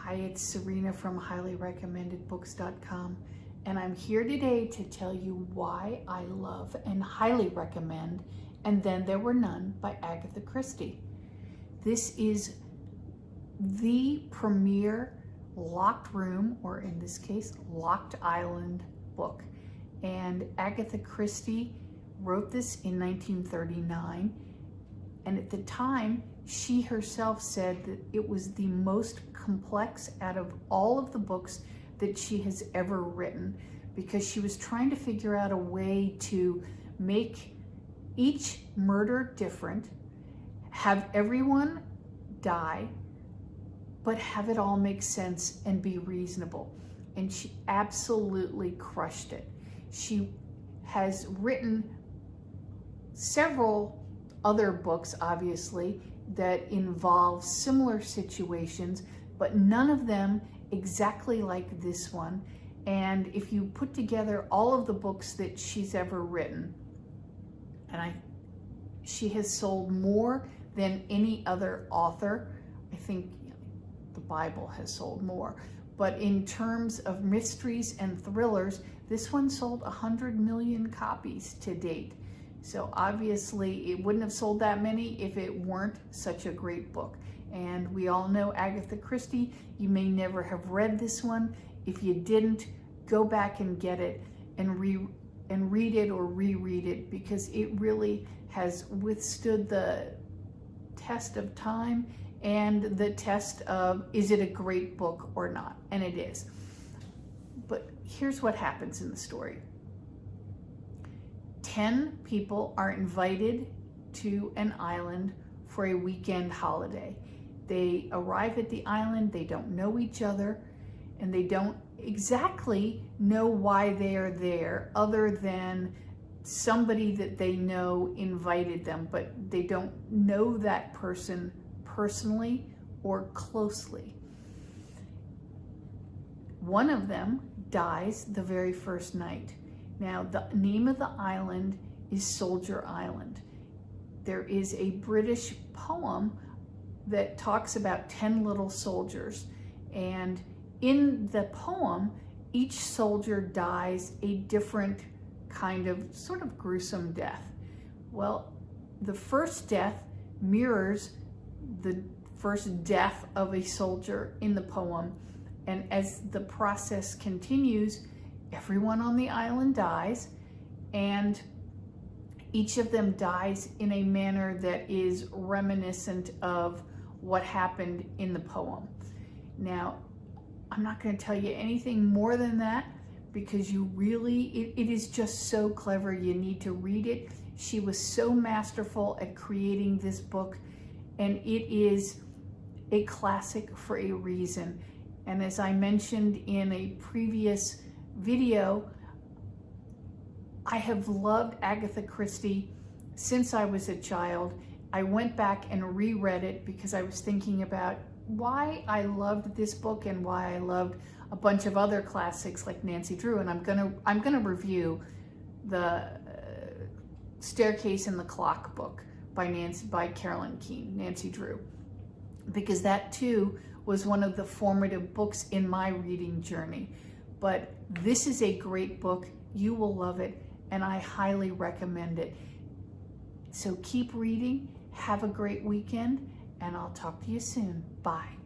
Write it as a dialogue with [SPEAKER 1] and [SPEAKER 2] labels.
[SPEAKER 1] Hi, it's Serena from highlyrecommendedbooks.com, and I'm here today to tell you why I love and highly recommend And Then There Were None by Agatha Christie. This is the premier locked room, or in this case, locked island book. And Agatha Christie wrote this in 1939, and at the time, she herself said that it was the most complex out of all of the books that she has ever written, because she was trying to figure out a way to make each murder different, have everyone die, but have it all make sense and be reasonable. And she absolutely crushed it. She has written several other books, obviously, that involve similar situations, but none of them exactly like this one. And if you put together all of the books that she's ever written, she has sold more than any other author. I think the Bible has sold more, but in terms of mysteries and thrillers, this one sold 100 million copies to date. So obviously it wouldn't have sold that many if it weren't such a great book. And we all know Agatha Christie. You may never have read this one. If you didn't, go back and get it and read it or reread it, because it really has withstood the test of time and the test of, is it a great book or not? And it is. But here's what happens in the story. 10 people are invited to an island for a weekend holiday. They arrive at the island, they don't know each other, and they don't exactly know why they are there, other than somebody that they know invited them, but they don't know that person personally or closely. One of them dies the very first night. Now, the name of the island is Soldier Island. There is a British poem that talks about 10 little soldiers. And in the poem, each soldier dies a different kind of sort of gruesome death. Well, the first death mirrors the first death of a soldier in the poem. And as the process continues, everyone on the island dies, and each of them dies in a manner that is reminiscent of what happened in the poem. Now, I'm not going to tell you anything more than that, because you really, it is just so clever. You need to read it. She was so masterful at creating this book, and it is a classic for a reason. And as I mentioned in a previous video, I have loved Agatha Christie since I was a child. I went back and reread it because I was thinking about why I loved this book and why I loved a bunch of other classics like Nancy Drew. And I'm gonna review the Staircase and the Clock book by Carolyn Keene, Nancy Drew, because that too was one of the formative books in my reading journey. But this is a great book. You will love it, and I highly recommend it. So keep reading, have a great weekend, and I'll talk to you soon. Bye.